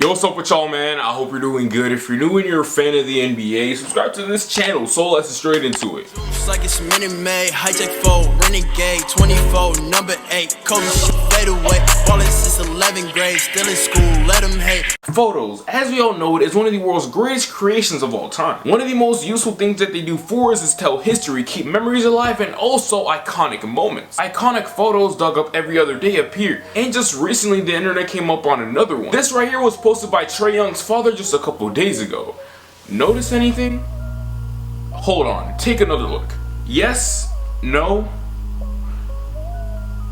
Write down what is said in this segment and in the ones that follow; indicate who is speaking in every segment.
Speaker 1: Yo, what's up with y'all, man? I hope you're doing good. If you're new and you're a fan of the NBA, subscribe to this channel, so let's get straight into it.
Speaker 2: It's like it's Minute Maid, hijack 4, renegade, 24, number 8, Kobe shit fade away, ballin' since 11th grade, still in school, let them hate.
Speaker 1: Photos, as we all know, it is one of the world's greatest creations of all time. One of the most useful things that they do for us is tell history, keep memories alive, and also iconic moments. Iconic photos dug up every other day appear, and just recently the internet came up on another one. This right here was posted by Trae Young's father just a couple days ago. Notice anything? Hold on, take another look. Yes? No?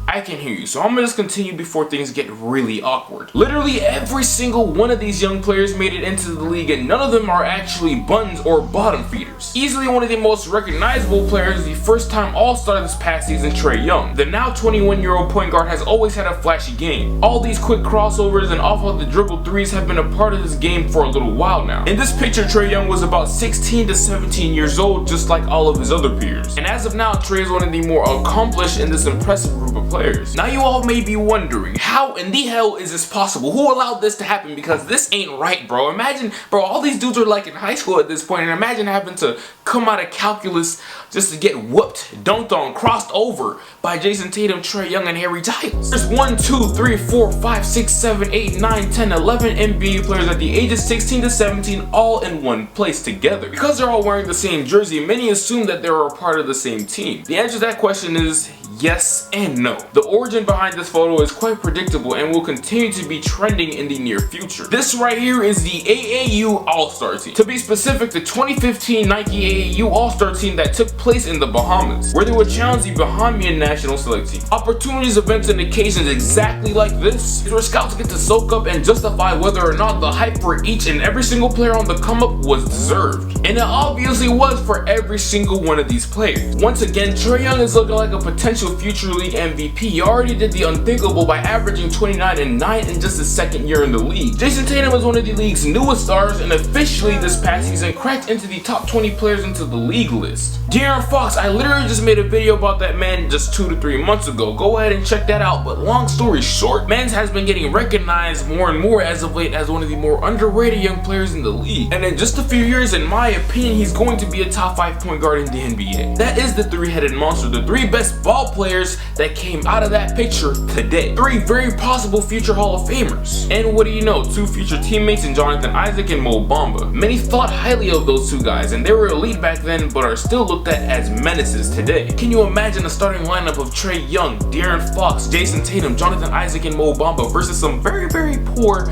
Speaker 1: I can hear you, so I'm gonna just continue before things get really awkward. Literally every single one of these young players made it into the league, and none of them are actually buns or bottom feeders. Easily one of the most recognizable players, the first time All-Star this past season, Trae Young. The now 21-year-old point guard has always had a flashy game. All these quick crossovers and off of the dribble threes have been a part of this game for a little while now. In this picture, Trae Young was about 16 to 17 years old, just like all of his other peers. And as of now, Trae is one of the more accomplished in this impressive group of players. Now you all may be wondering, how in the hell is this possible? Who allowed this to happen? Because this ain't right, bro. Imagine, bro, all these dudes are like in high school at this point, and imagine having to come out of calculus just to get whooped, dunked on, crossed over by Jason Tatum, Trae Young, and Harry Giles. There's 1, 2, 3, 4, 5, 6, 7, 8, 9, 10, 11 NBA players at the ages 16 to 17 all in one place together. Because they're all wearing the same jersey, many assume that they're a part of the same team. The answer to that question is yes and no. The origin behind this photo is quite predictable and will continue to be trending in the near future. This right here is the AAU All-Star team. To be specific, the 2015 Nike AAU All-Star team that took place in the Bahamas, where they would challenge the Bahamian national select team. Opportunities, events, and occasions exactly like this is where scouts get to soak up and justify whether or not the hype for each and every single player on the come-up was deserved. And it obviously was for every single one of these players. Once again, Trae Young is looking like a potential future league MVP. He already did the unthinkable by averaging 29 and 9 in just his second year in the league. Jason Tatum is one of the league's newest stars and officially this past season cracked into the top 20 players into the league list. De'Aaron Fox, I literally just made a video about that man just 2 to 3 months ago. Go ahead and check that out, but long story short, Mans has been getting recognized more and more as of late as one of the more underrated young players in the league. And in just a few years, in my opinion, he's going to be a top 5 point guard in the NBA. That is the three-headed monster, the 3 best ball players that came out of that picture today. 3 very possible future Hall of Famers. And what do you know, 2 future teammates in Jonathan Isaac and Mo Bamba. Many thought highly of those 2 guys, and they were elite back then, but are still looked at as menaces today. Can you imagine a starting lineup of Trae Young, De'Aaron Fox, Jason Tatum, Jonathan Isaac, and Mo Bamba versus some very, very poor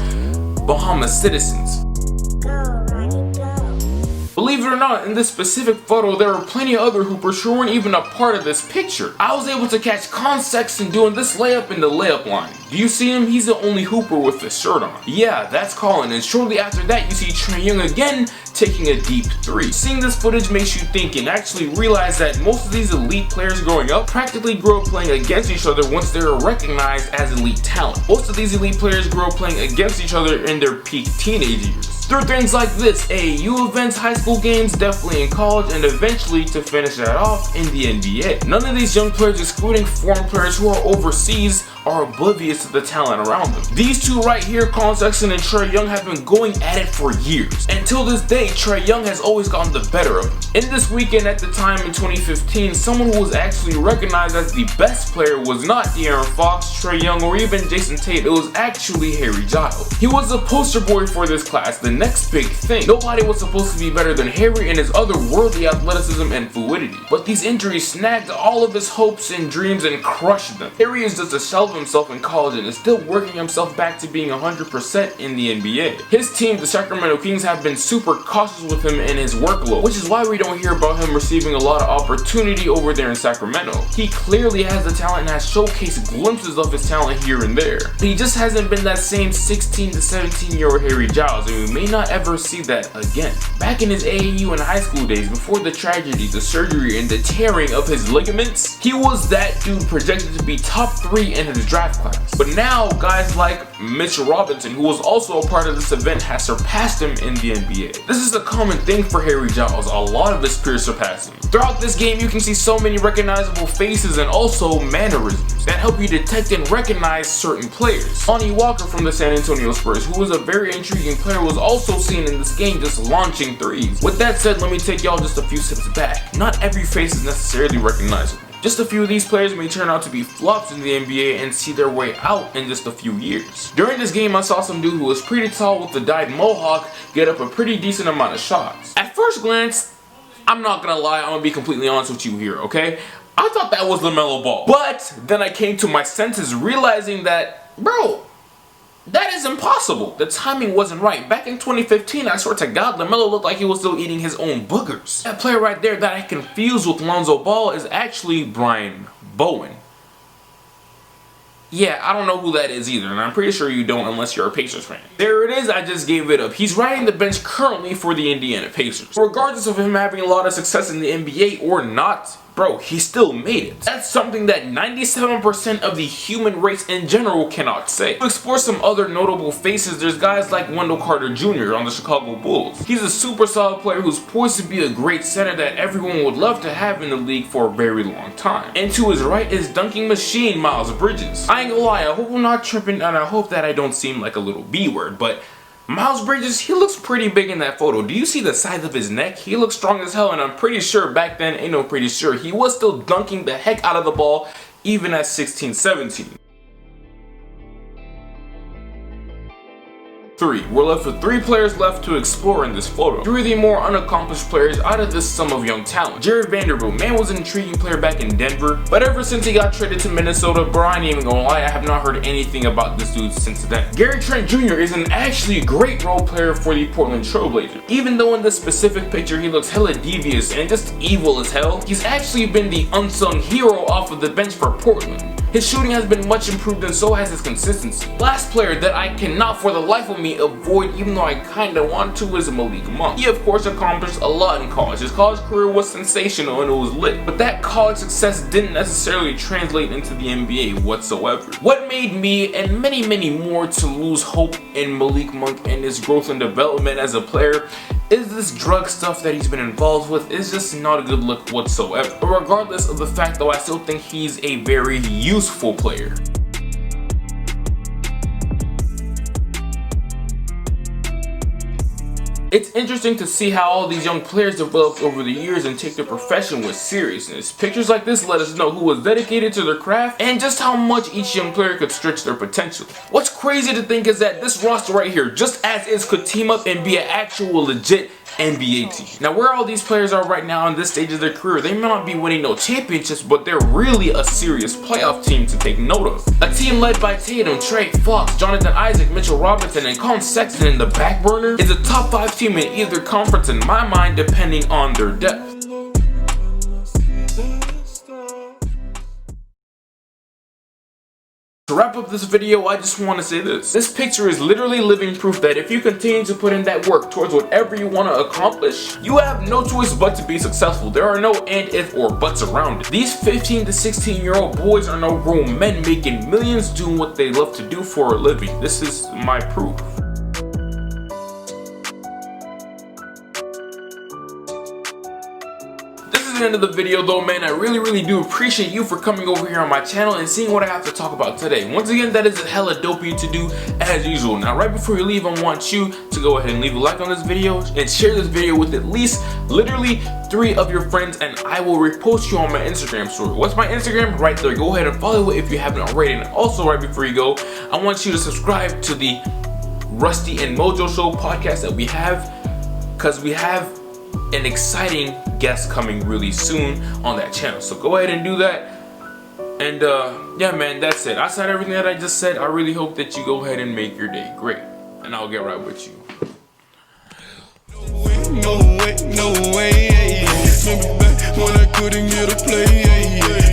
Speaker 1: Bahamas citizens? Believe it or not, in this specific photo, there are plenty of other hoopers who weren't even a part of this picture. I was able to catch Con Sexton doing this layup in the layup line. Do you see him? He's the only hooper with the shirt on. Yeah, that's Colin, and shortly after that, you see Trae Young again taking a deep 3. Seeing this footage makes you think and actually realize that most of these elite players growing up practically grew up playing against each other once they were recognized as elite talent. Most of these elite players grew up playing against each other in their peak teenage years. Through things like this, AAU events, high school games, definitely in college, and eventually to finish that off in the NBA. None of these young players, excluding foreign players who are overseas, are oblivious to the talent around them. These 2 right here, Colin Sexton and Trae Young, have been going at it for years. Until this day, Trae Young has always gotten the better of him. In this weekend at the time in 2015, someone who was actually recognized as the best player was not De'Aaron Fox, Trae Young, or even Jason Tate. It was actually Harry Giles. He was the poster boy for this class, the next big thing. Nobody was supposed to be better than Harry in his otherworldly athleticism and fluidity. But these injuries snagged all of his hopes and dreams and crushed them. Harry is just a shell of himself in college and is still working himself back to being 100% in the NBA. His team, the Sacramento Kings, have been super cautious with him and his workload, which is why we don't hear about him receiving a lot of opportunity over there in Sacramento. He clearly has the talent and has showcased glimpses of his talent here and there. But he just hasn't been that same 16 to 17-year-old Harry Giles, and we may not ever see that again. Back in his AAU and high school days, before the tragedy, the surgery, and the tearing of his ligaments, he was that dude projected to be top 3 in his draft class. But now guys like Mitchell Robinson, who was also a part of this event, has surpassed him in the NBA. This is a common thing for Harry Giles, a lot of his peers surpass him. Throughout this game you can see so many recognizable faces and also mannerisms that help you detect and recognize certain players. Lonnie Walker from the San Antonio Spurs, who was a very intriguing player, was also seen in this game just launching threes. With that said, let me take y'all just a few steps back. Not every face is necessarily recognizable. Just a few of these players may turn out to be flops in the NBA and see their way out in just a few years. During this game I saw some dude who was pretty tall with the dyed mohawk get up a pretty decent amount of shots. At first glance, I'm not gonna lie, I'm gonna be completely honest with you here, okay? I thought that was LaMelo Ball. But then I came to my senses realizing that, bro, that is impossible. The timing wasn't right. Back in 2015, I swear to God, LaMelo looked like he was still eating his own boogers. That player right there that I confused with Lonzo Ball is actually Brian Bowen. Yeah, I don't know who that is either, and I'm pretty sure you don't unless you're a Pacers fan. There it is, I just gave it up. He's riding the bench currently for the Indiana Pacers. Regardless of him having a lot of success in the NBA or not, bro, he still made it. That's something that 97% of the human race in general cannot say. To explore some other notable faces, there's guys like Wendell Carter Jr. on the Chicago Bulls. He's a super solid player who's poised to be a great center that everyone would love to have in the league for a very long time. And to his right is dunking machine Miles Bridges. I ain't gonna lie, I hope I'm not tripping and I hope that I don't seem like a little B word, but Miles Bridges, he looks pretty big in that photo. Do you see the size of his neck? He looks strong as hell, and I'm pretty sure back then, ain't no pretty sure, he was still dunking the heck out of the ball even at 16, 17. We're left with 3 players left to explore in this photo. 3 of the more unaccomplished players out of this sum of young talent. Jared Vanderbilt, man, was an intriguing player back in Denver, but ever since he got traded to Minnesota, bro, I ain't even gonna lie, I have not heard anything about this dude since then. Gary Trent Jr. is an actually great role player for the Portland Trailblazers. Even though in this specific picture he looks hella devious and just evil as hell, he's actually been the unsung hero off of the bench for Portland. His shooting has been much improved and so has his consistency. Last player that I cannot for the life of me avoid, even though I kinda want to, is Malik Monk. He of course accomplished a lot in college. His college career was sensational and it was lit, but that college success didn't necessarily translate into the NBA whatsoever. What made me and many more to lose hope in Malik Monk and his growth and development as a player is this drug stuff that he's been involved with. Is just not a good look whatsoever. But regardless of the fact though, I still think he's a very useful player. It's interesting to see how all these young players developed over the years and take their profession with seriousness. Pictures like this let us know who was dedicated to their craft and just how much each young player could stretch their potential. What's crazy to think is that this roster right here, just as is, could team up and be an actual legit NBA team. Now where all these players are right now in this stage of their career, they may not be winning no championships, but they're really a serious playoff team to take note of. A team led by Tatum, Trey, Fox, Jonathan Isaac, Mitchell Robinson, and Colin Sexton in the back burner is a top 5 team in either conference in my mind, depending on their depth. To wrap up this video, I just want to say this. This picture is literally living proof that if you continue to put in that work towards whatever you want to accomplish, you have no choice but to be successful. There are no and, if, or buts around it. These 15 to 16-year-old boys are no grown men making millions doing what they love to do for a living. This is my proof. The end of the video though, man. I really do appreciate you for coming over here on my channel and seeing what I have to talk about today. Once again, that is a hella dope you to do as usual. Now right before you leave, I want you to go ahead and leave a like on this video and share this video with at least literally 3 of your friends, and I will repost you on my Instagram story. What's my Instagram? Right there. Go ahead and follow it if you haven't already. And also right before you go, I want you to subscribe to the Rusty and Mojo Show podcast that we have, because we have an exciting guest coming really soon on that channel. So go ahead and do that. And yeah, man, that's it. Outside everything that I just said, I really hope that you go ahead and make your day great. And I'll get right with you.
Speaker 3: No way, remember back when I couldn't get a play,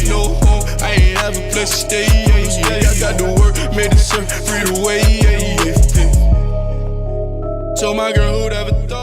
Speaker 3: no home, I ain't have a place to stay, I got to work, made a certain free the way, so my girl, who'd ever thought